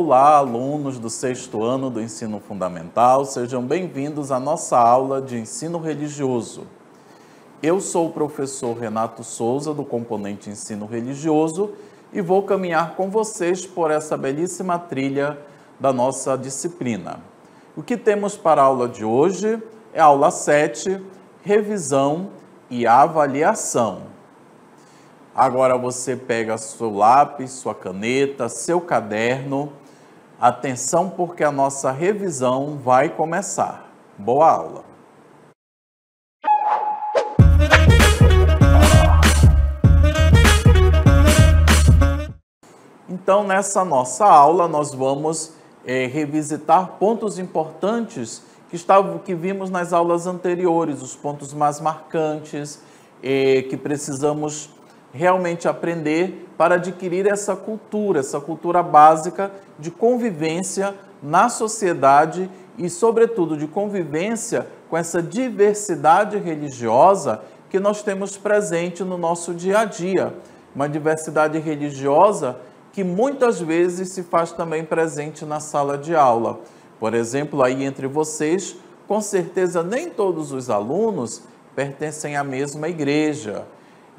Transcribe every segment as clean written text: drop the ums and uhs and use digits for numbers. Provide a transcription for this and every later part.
Olá, alunos do sexto ano do ensino fundamental, sejam bem-vindos à nossa aula de ensino religioso. Eu sou o professor Renato Souza, do componente Ensino Religioso, e vou caminhar com vocês por essa belíssima trilha da nossa disciplina. O que temos para a aula de hoje é a aula 7, revisão e avaliação. Agora você pega seu lápis, sua caneta, seu caderno. Atenção, porque a nossa revisão vai começar. Boa aula! Então, nessa nossa aula, nós vamos revisitar pontos importantes que vimos nas aulas anteriores, os pontos mais marcantes, que precisamos realmente aprender para adquirir essa cultura básica de convivência na sociedade e, sobretudo, de convivência com essa diversidade religiosa que nós temos presente no nosso dia a dia. Uma diversidade religiosa que muitas vezes se faz também presente na sala de aula. Por exemplo, aí entre vocês, com certeza nem todos os alunos pertencem à mesma igreja.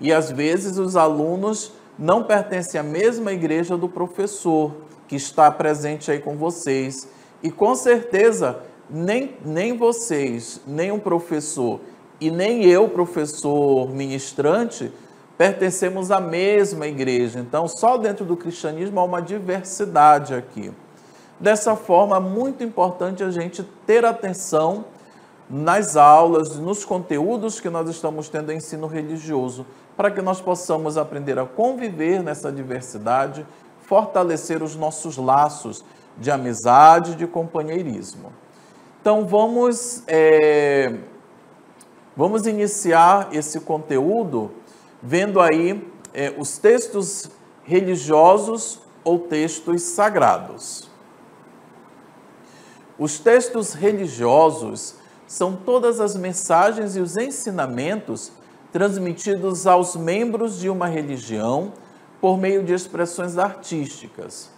E às vezes os alunos não pertencem à mesma igreja do professor que está presente aí com vocês. E com certeza nem vocês, nem o professor e nem eu, professor ministrante, pertencemos à mesma igreja. Então, só dentro do cristianismo há uma diversidade aqui. Dessa forma, é muito importante a gente ter atenção nas aulas, nos conteúdos que nós estamos tendo em ensino religioso, para que nós possamos aprender a conviver nessa diversidade, fortalecer os nossos laços de amizade e de companheirismo. Então, vamos iniciar esse conteúdo vendo aí os textos religiosos ou textos sagrados. Os textos religiosos são todas as mensagens e os ensinamentos transmitidos aos membros de uma religião por meio de expressões artísticas,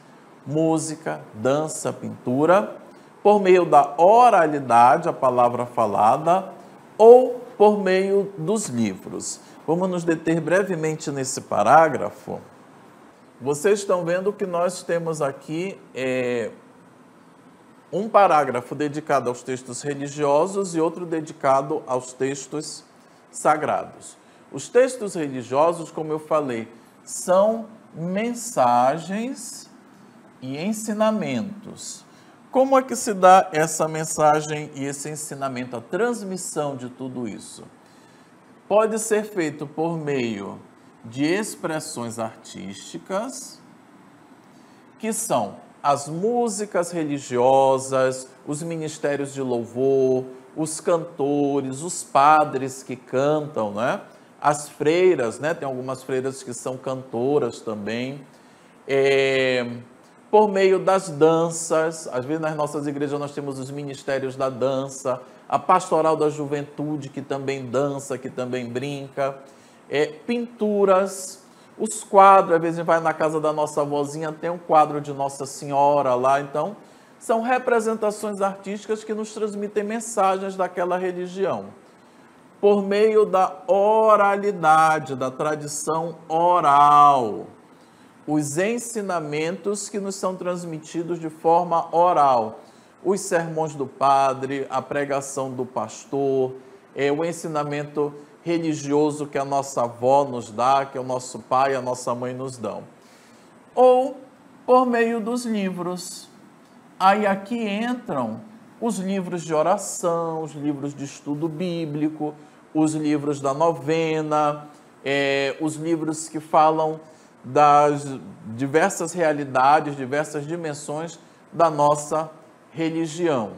música, dança, pintura, por meio da oralidade, a palavra falada, ou por meio dos livros. Vamos nos deter brevemente nesse parágrafo. Vocês estão vendo que nós temos aqui um parágrafo dedicado aos textos religiosos e outro dedicado aos textos sagrados. Os textos religiosos, como eu falei, são mensagens e ensinamentos. Como é que se dá essa mensagem e esse ensinamento, a transmissão de tudo isso? Pode ser feito por meio de expressões artísticas, que são as músicas religiosas, os ministérios de louvor, os cantores, os padres que cantam, né? As freiras, né? Tem algumas freiras que são cantoras também. Por meio das danças, às vezes nas nossas igrejas nós temos os ministérios da dança, a pastoral da juventude que também dança, que também brinca, pinturas, os quadros, às vezes vai na casa da nossa avózinha, tem um quadro de Nossa Senhora lá, então são representações artísticas que nos transmitem mensagens daquela religião. Por meio da oralidade, da tradição oral, os ensinamentos que nos são transmitidos de forma oral, os sermões do padre, a pregação do pastor, o ensinamento religioso que a nossa avó nos dá, que o nosso pai e a nossa mãe nos dão. Ou por meio dos livros. Aí aqui entram os livros de oração, os livros de estudo bíblico, os livros da novena, os livros que falam das diversas realidades, diversas dimensões da nossa religião.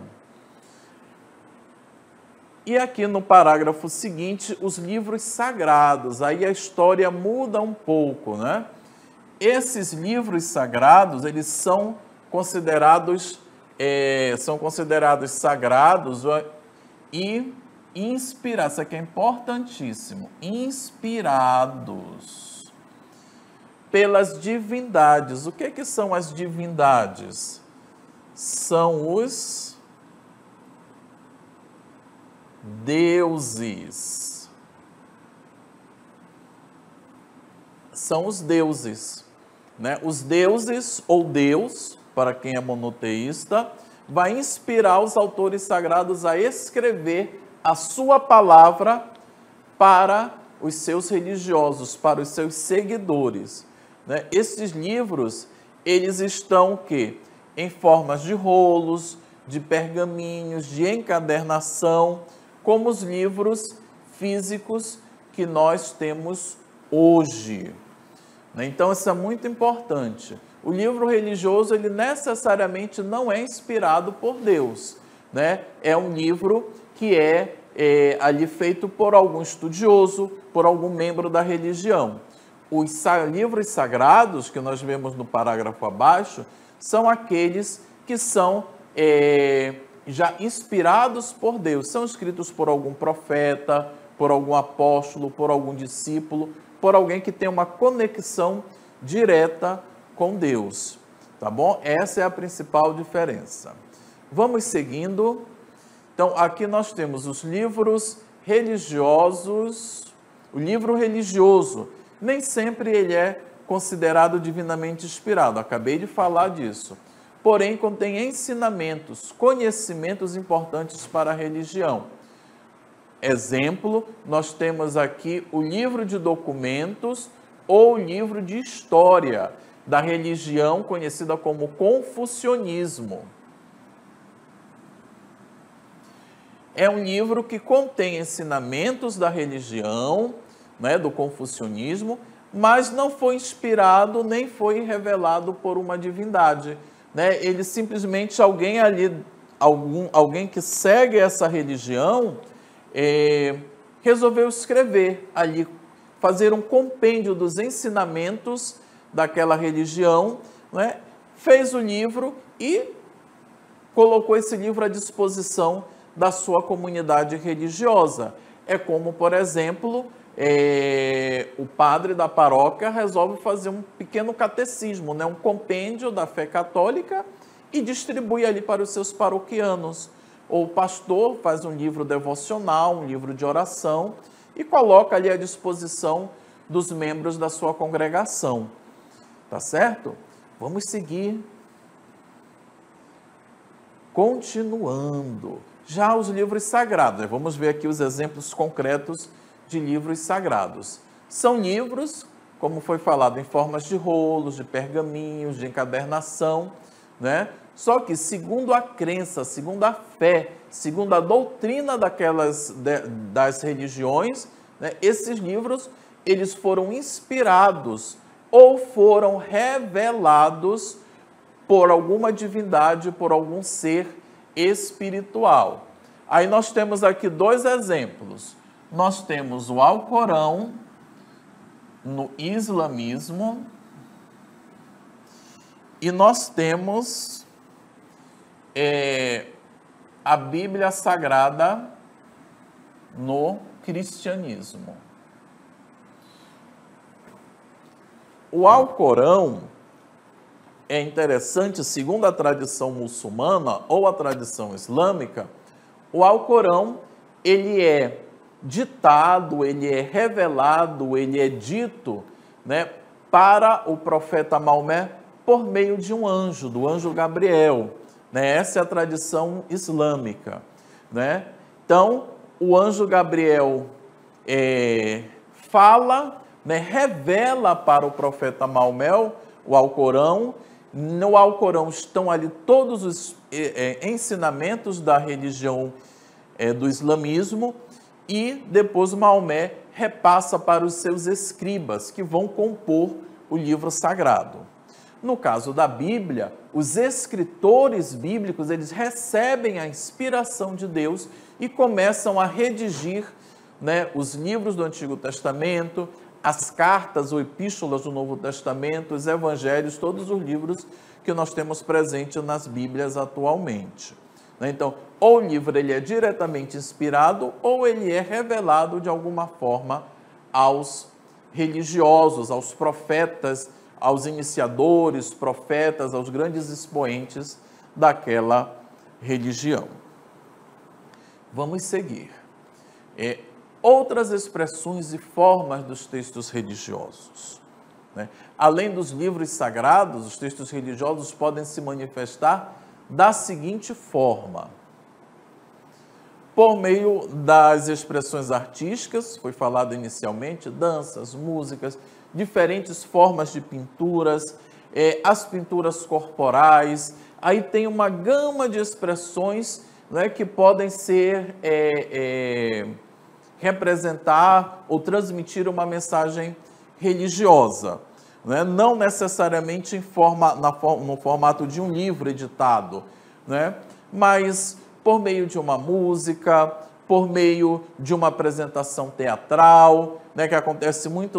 E aqui no parágrafo seguinte, os livros sagrados. Aí a história muda um pouco, né? Esses livros sagrados, eles são considerados sagrados e inspirados. Isso aqui é importantíssimo. Inspirados pelas divindades. O que são as divindades? são os deuses. São os deuses, né? Os deuses, ou Deus, para quem é monoteísta, vai inspirar os autores sagrados a escrever a sua palavra para os seus religiosos, para os seus seguidores, né? Esses livros, eles estão o quê? Em formas de rolos, de pergaminhos, de encadernação, como os livros físicos que nós temos hoje. Então, isso é muito importante. O livro religioso, ele necessariamente não é inspirado por Deus, né? É um livro que é ali feito por algum estudioso, por algum membro da religião. Os livros sagrados, que nós vemos no parágrafo abaixo, são aqueles que são já inspirados por Deus. São escritos por algum profeta, por algum apóstolo, por algum discípulo, por alguém que tem uma conexão direta com Deus, tá bom? Essa é a principal diferença. Vamos seguindo. Então, aqui nós temos os livros religiosos. O livro religioso, nem sempre ele é considerado divinamente inspirado, acabei de falar disso. Porém, contém ensinamentos, conhecimentos importantes para a religião. Exemplo, nós temos aqui o livro de documentos ou livro de história da religião conhecida como confucionismo. É um livro que contém ensinamentos da religião, né, do confucionismo, mas não foi inspirado nem foi revelado por uma divindade, né? Ele simplesmente, alguém que segue essa religião, resolveu escrever ali, fazer um compêndio dos ensinamentos daquela religião, né? Fez o livro e colocou esse livro à disposição da sua comunidade religiosa. É como, por exemplo, o padre da paróquia resolve fazer um pequeno catecismo, né? Um compêndio da fé católica e distribui ali para os seus paroquianos. Ou o pastor faz um livro devocional, um livro de oração e coloca ali à disposição dos membros da sua congregação. Tá certo? Vamos seguir. Continuando. Já os livros sagrados, vamos ver aqui os exemplos concretos de livros sagrados. São livros, como foi falado, em formas de rolos, de pergaminhos, de encadernação, né? Só que, segundo a crença, segundo a fé, segundo a doutrina das religiões, né, esses livros, eles foram inspirados ou foram revelados por alguma divindade, por algum ser espiritual. Aí nós temos aqui dois exemplos. Nós temos o Alcorão no islamismo e nós temos a Bíblia Sagrada no cristianismo. O Alcorão é interessante, segundo a tradição muçulmana ou a tradição islâmica, o Alcorão, ele é ditado, ele é revelado, ele é dito, né, para o profeta Maomé por meio de um anjo, do anjo Gabriel, né? Essa é a tradição islâmica, né? Então, o anjo Gabriel fala, né, revela para o profeta Maomé o Alcorão. No Alcorão estão ali todos os ensinamentos da religião do islamismo e depois Maomé repassa para os seus escribas, que vão compor o livro sagrado. No caso da Bíblia, os escritores bíblicos, eles recebem a inspiração de Deus e começam a redigir, né, os livros do Antigo Testamento, as cartas ou epístolas do Novo Testamento, os evangelhos, todos os livros que nós temos presente nas Bíblias atualmente. Então, ou o livro ele é diretamente inspirado, ou ele é revelado de alguma forma aos religiosos, aos profetas, aos iniciadores, profetas, aos grandes expoentes daquela religião. Vamos seguir. Outras expressões e formas dos textos religiosos, né? Além dos livros sagrados, os textos religiosos podem se manifestar da seguinte forma: por meio das expressões artísticas, foi falado inicialmente, danças, músicas, diferentes formas de pinturas, as pinturas corporais, aí tem uma gama de expressões, né, que podem ser, representar ou transmitir uma mensagem religiosa, né? Não necessariamente no formato de um livro editado, né? Mas por meio de uma música, por meio de uma apresentação teatral, né, que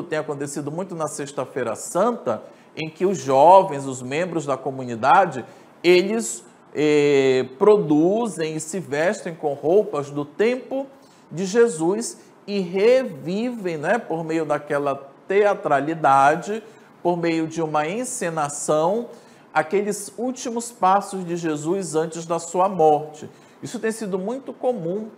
tem acontecido muito na Sexta-feira Santa, em que os jovens, os membros da comunidade, eles produzem e se vestem com roupas do tempo de Jesus e revivem, né, por meio daquela teatralidade, por meio de uma encenação, aqueles últimos passos de Jesus antes da sua morte. Isso tem sido muito comum,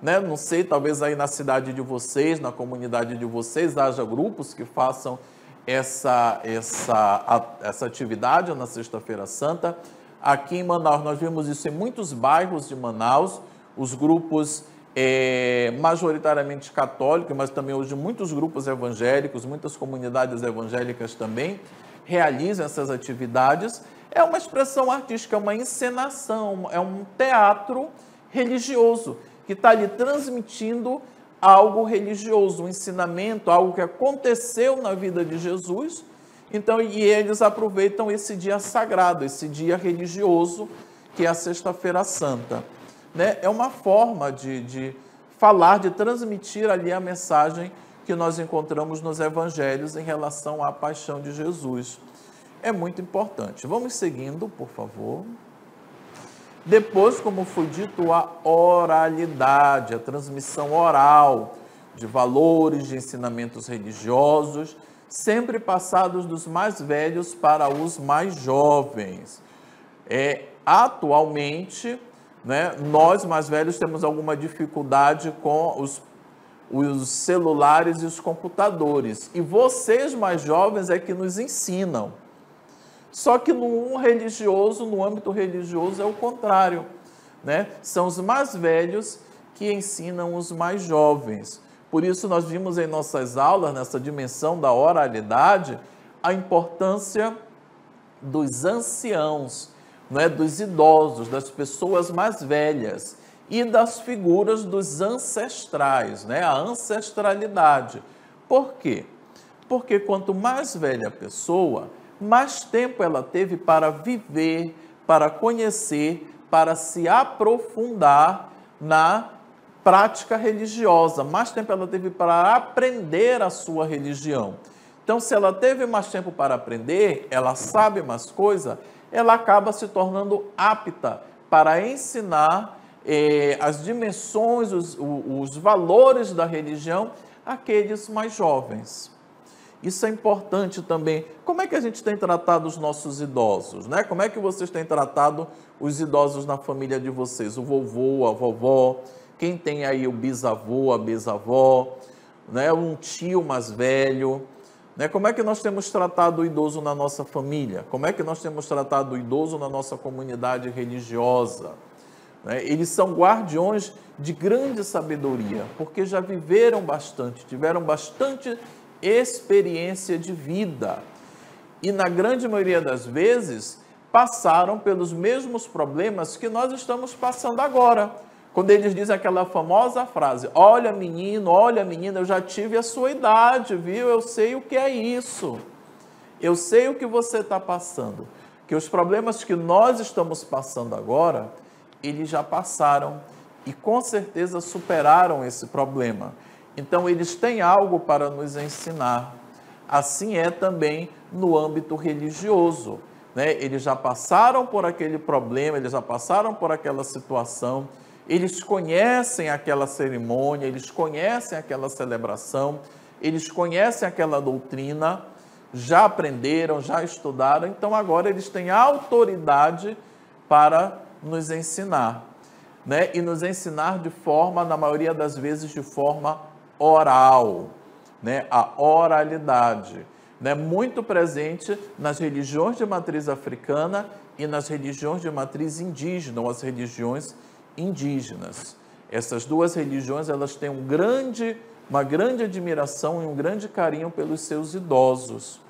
né? Não sei, talvez aí na cidade de vocês, na comunidade de vocês, haja grupos que façam essa atividade na Sexta-feira Santa. Aqui em Manaus, nós vimos isso em muitos bairros de Manaus, os grupos majoritariamente católicos, mas também hoje muitos grupos evangélicos, muitas comunidades evangélicas também realizam essas atividades. É uma expressão artística, é uma encenação, é um teatro religioso que está ali transmitindo algo religioso, um ensinamento, algo que aconteceu na vida de Jesus. Então, e eles aproveitam esse dia sagrado, esse dia religioso, que é a Sexta-feira Santa, né? É uma forma de falar, de transmitir ali a mensagem que nós encontramos nos evangelhos em relação à paixão de Jesus. É muito importante. Vamos seguindo, por favor. Depois, como foi dito, a oralidade, a transmissão oral de valores, de ensinamentos religiosos, sempre passados dos mais velhos para os mais jovens. Atualmente, né, nós mais velhos temos alguma dificuldade com os celulares e os computadores. E vocês mais jovens é que nos ensinam. Só que no âmbito religioso é o contrário, né? São os mais velhos que ensinam os mais jovens. Por isso nós vimos em nossas aulas, nessa dimensão da oralidade, a importância dos anciãos, né? Dos idosos, das pessoas mais velhas e das figuras dos ancestrais, né? A ancestralidade. Por quê? Porque quanto mais velha a pessoa, mais tempo ela teve para viver, para conhecer, para se aprofundar na prática religiosa. Mais tempo ela teve para aprender a sua religião. Então, se ela teve mais tempo para aprender, ela sabe mais coisa, ela acaba se tornando apta para ensinar as dimensões, os valores da religião àqueles mais jovens. Isso é importante também. Como é que a gente tem tratado os nossos idosos, né? Como é que vocês têm tratado os idosos na família de vocês? O vovô, a vovó, quem tem aí o bisavô, a bisavó, né? Um tio mais velho, né? Como é que nós temos tratado o idoso na nossa família? Como é que nós temos tratado o idoso na nossa comunidade religiosa? Né? Eles são guardiões de grande sabedoria, porque já viveram bastante, tiveram bastante experiência de vida e, na grande maioria das vezes, passaram pelos mesmos problemas que nós estamos passando agora. Quando eles dizem aquela famosa frase: olha menino, olha menina, eu já tive a sua idade, viu? Eu sei o que é isso. Eu sei o que você está passando. Que os problemas que nós estamos passando agora, eles já passaram e com certeza superaram esse problema. Então, eles têm algo para nos ensinar. Assim é também no âmbito religioso, né? Eles já passaram por aquele problema, eles já passaram por aquela situação, eles conhecem aquela cerimônia, eles conhecem aquela celebração, eles conhecem aquela doutrina, já aprenderam, já estudaram, então agora eles têm autoridade para nos ensinar, né? E nos ensinar de forma, na maioria das vezes, de forma oral, né? A oralidade, né? Muito presente nas religiões de matriz africana e nas religiões de matriz indígena, ou as religiões indígenas. Essas duas religiões, elas têm uma grande admiração e um grande carinho pelos seus idosos,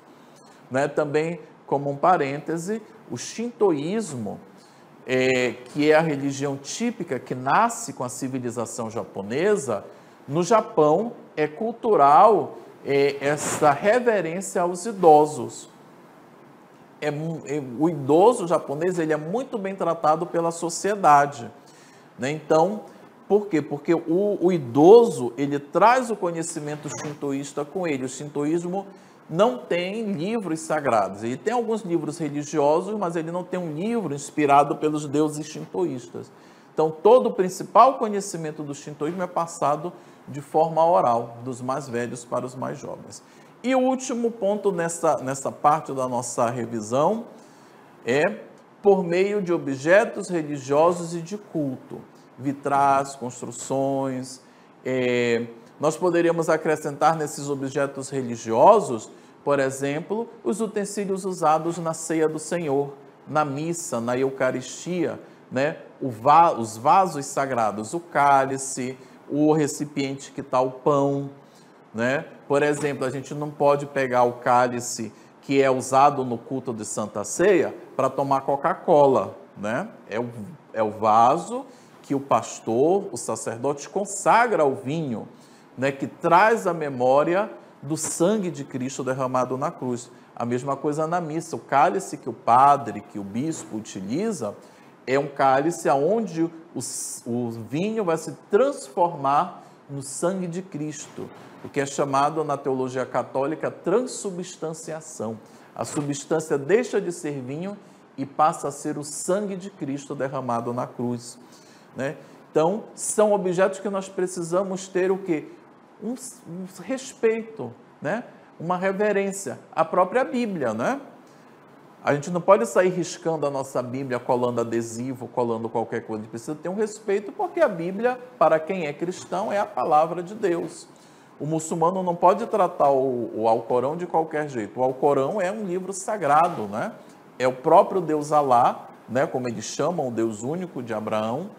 né? Também, como um parêntese, o shintoísmo, que é a religião típica que nasce com a civilização japonesa, no Japão é cultural essa reverência aos idosos. O idoso japonês, ele é muito bem tratado pela sociedade, né? Então, por quê? Porque o idoso, ele traz o conhecimento shintoísta com ele. O shintoísmo não tem livros sagrados. Ele tem alguns livros religiosos, mas ele não tem um livro inspirado pelos deuses shintoístas. Então, todo o principal conhecimento do shintoísmo é passado de forma oral, dos mais velhos para os mais jovens. E o último ponto nessa parte da nossa revisão é por meio de objetos religiosos e de culto. Vitrais, construções. Nós poderíamos acrescentar nesses objetos religiosos, por exemplo, os utensílios usados na ceia do Senhor, na missa, na Eucaristia, né? Os vasos sagrados, o cálice, o recipiente que está o pão, né? Por exemplo, a gente não pode pegar o cálice que é usado no culto de Santa Ceia para tomar Coca-Cola, né? É o vaso que o pastor, o sacerdote, consagra ao vinho, né? Que traz a memória do sangue de Cristo derramado na cruz. A mesma coisa na missa. O cálice que o padre, que o bispo utiliza, é um cálice onde o vinho vai se transformar no sangue de Cristo, o que é chamado na teologia católica transubstanciação. A substância deixa de ser vinho e passa a ser o sangue de Cristo derramado na cruz, né? Então, são objetos que nós precisamos ter o quê? Um respeito, né? Uma reverência. A própria Bíblia, né? A gente não pode sair riscando a nossa Bíblia, colando adesivo, colando qualquer coisa. A gente precisa ter um respeito, porque a Bíblia, para quem é cristão, é a palavra de Deus. O muçulmano não pode tratar o Alcorão de qualquer jeito. O Alcorão é um livro sagrado, né? É o próprio Deus Alá, né? Como eles chamam, o Deus único de Abraão,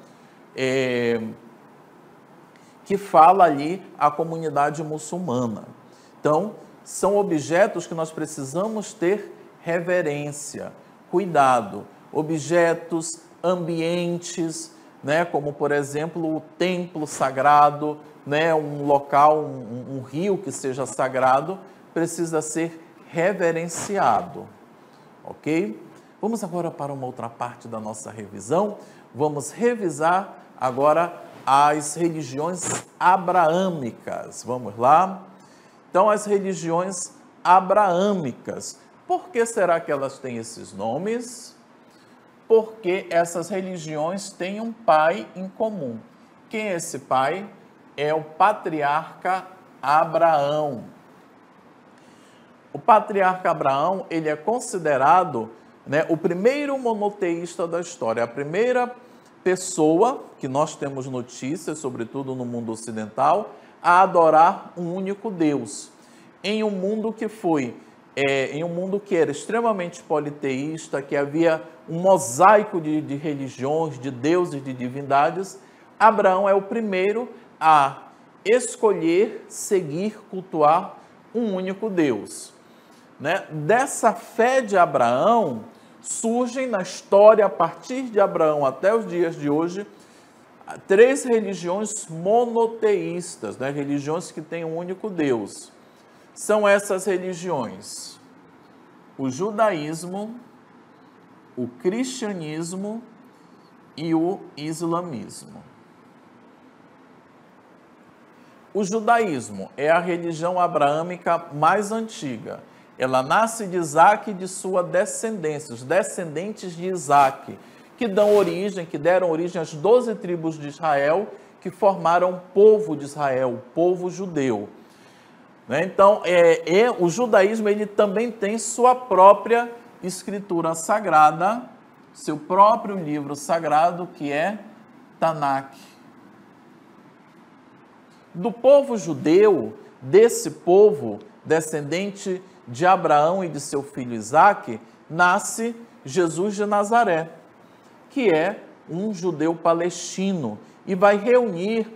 que fala ali à comunidade muçulmana. Então, são objetos que nós precisamos ter reverência, cuidado. Objetos, ambientes, né? Como, por exemplo, o templo sagrado, né? Um local, um rio que seja sagrado, precisa ser reverenciado, ok? Vamos agora para uma outra parte da nossa revisão. Vamos revisar agora as religiões abraâmicas. Vamos lá? Então, as religiões abraâmicas. Por que será que elas têm esses nomes? Porque essas religiões têm um pai em comum. Quem é esse pai? É o patriarca Abraão. O patriarca Abraão, ele é considerado, né, o primeiro monoteísta da história, a primeira pessoa que nós temos notícias, sobretudo no mundo ocidental, a adorar um único Deus, em um mundo que era extremamente politeísta, que havia um mosaico de religiões, de deuses, de divindades. Abraão é o primeiro a escolher, seguir, cultuar um único Deus, né? Dessa fé de Abraão, surgem na história, a partir de Abraão até os dias de hoje, 3 religiões monoteístas, né? Religiões que têm um único Deus. São essas religiões: o judaísmo, o cristianismo e o islamismo. O judaísmo é a religião abraâmica mais antiga. Ela nasce de Isaac e de sua descendência, os descendentes de Isaac, que deram origem às 12 tribos de Israel, que formaram o povo de Israel, o povo judeu. Então, o judaísmo ele também tem sua própria escritura sagrada, seu próprio livro sagrado, que é Tanakh. Do povo judeu, desse povo, descendente de Abraão e de seu filho Isaque, nasce Jesus de Nazaré, que é um judeu palestino, e vai reunir,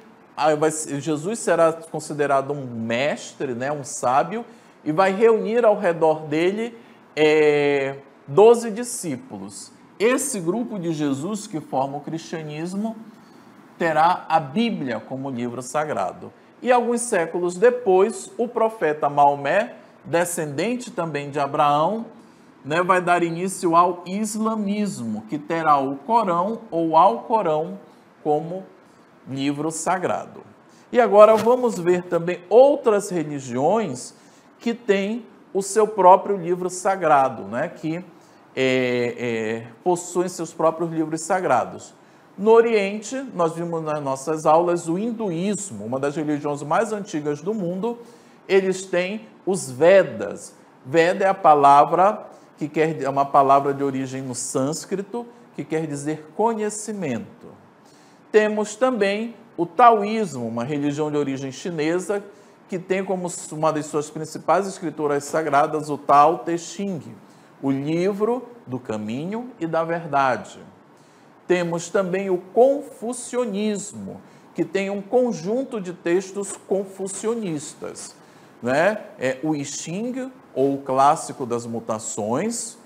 Jesus será considerado um mestre, né, um sábio, e vai reunir ao redor dele 12 discípulos. Esse grupo de Jesus que forma o cristianismo terá a Bíblia como livro sagrado. E alguns séculos depois, o profeta Maomé, descendente também de Abraão, né, vai dar início ao islamismo, que terá o Corão ou Alcorão como livro sagrado. E agora vamos ver também outras religiões que têm o seu próprio livro sagrado, né, que possuem seus próprios livros sagrados. No Oriente, nós vimos nas nossas aulas o hinduísmo, uma das religiões mais antigas do mundo. Eles têm os Vedas. Veda é a palavra é uma palavra de origem no sânscrito, que quer dizer conhecimento. Temos também o taoísmo, uma religião de origem chinesa, que tem como uma das suas principais escrituras sagradas o Tao Te Ching, o livro do caminho e da verdade. Temos também o confucionismo, que tem um conjunto de textos confucionistas, né? O I Ching, ou o Clássico das Mutações,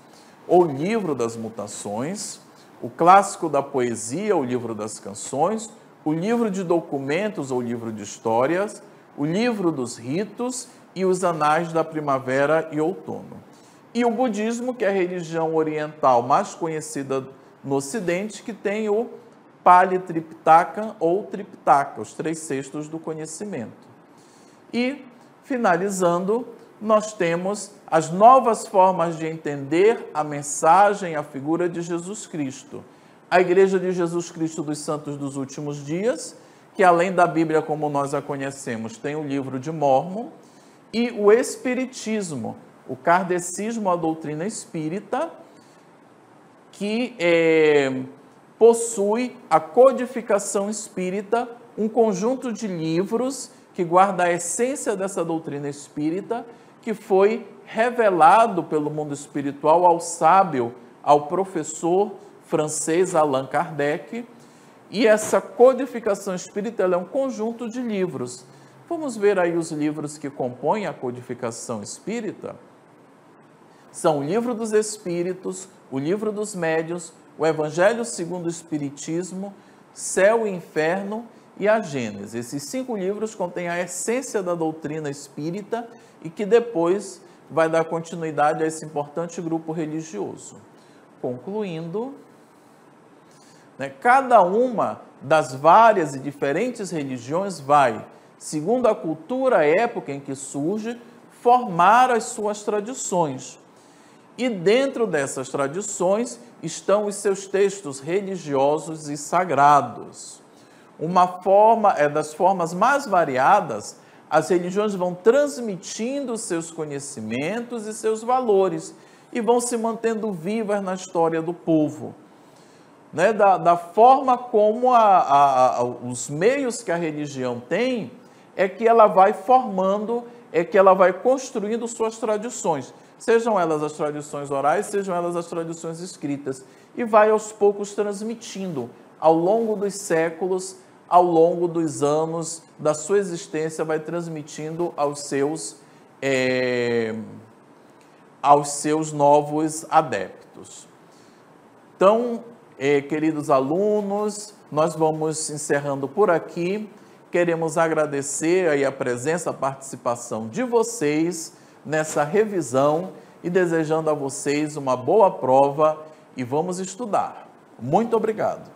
ou Livro das Mutações, o Clássico da Poesia, o Livro das Canções, o Livro de Documentos, ou Livro de Histórias, o Livro dos Ritos e os Anais da Primavera e Outono. E o budismo, que é a religião oriental mais conhecida no Ocidente, que tem o Pali Tripitaka ou Tripitaka, os 3 cestos do conhecimento. E, finalizando, nós temos as novas formas de entender a mensagem, a figura de Jesus Cristo. A Igreja de Jesus Cristo dos Santos dos Últimos Dias, que além da Bíblia como nós a conhecemos, tem o livro de Mórmon, e o Espiritismo, o kardecismo, a doutrina espírita, que possui a codificação espírita, um conjunto de livros que guarda a essência dessa doutrina espírita, que foi revelado pelo mundo espiritual ao sábio, ao professor francês Allan Kardec. E essa codificação espírita é um conjunto de livros. Vamos ver aí os livros que compõem a codificação espírita? São o Livro dos Espíritos, o Livro dos Médiuns, o Evangelho segundo o Espiritismo, Céu e Inferno e a Gênese. Esses 5 livros contêm a essência da doutrina espírita e que depois vai dar continuidade a esse importante grupo religioso. Concluindo, né, cada uma das várias e diferentes religiões vai, segundo a cultura, a época em que surge, formar as suas tradições. E dentro dessas tradições estão os seus textos religiosos e sagrados. Das formas mais variadas, as religiões vão transmitindo seus conhecimentos e seus valores e vão se mantendo vivas na história do povo. Né? Da forma como os meios que a religião tem, é que ela vai formando, é que ela vai construindo suas tradições. Sejam elas as tradições orais, sejam elas as tradições escritas. E vai aos poucos transmitindo, ao longo dos séculos, ao longo dos anos da sua existência, vai transmitindo aos seus novos adeptos. Então, queridos alunos, nós vamos encerrando por aqui. Queremos agradecer aí a presença, a participação de vocês nessa revisão e desejando a vocês uma boa prova e vamos estudar. Muito obrigado.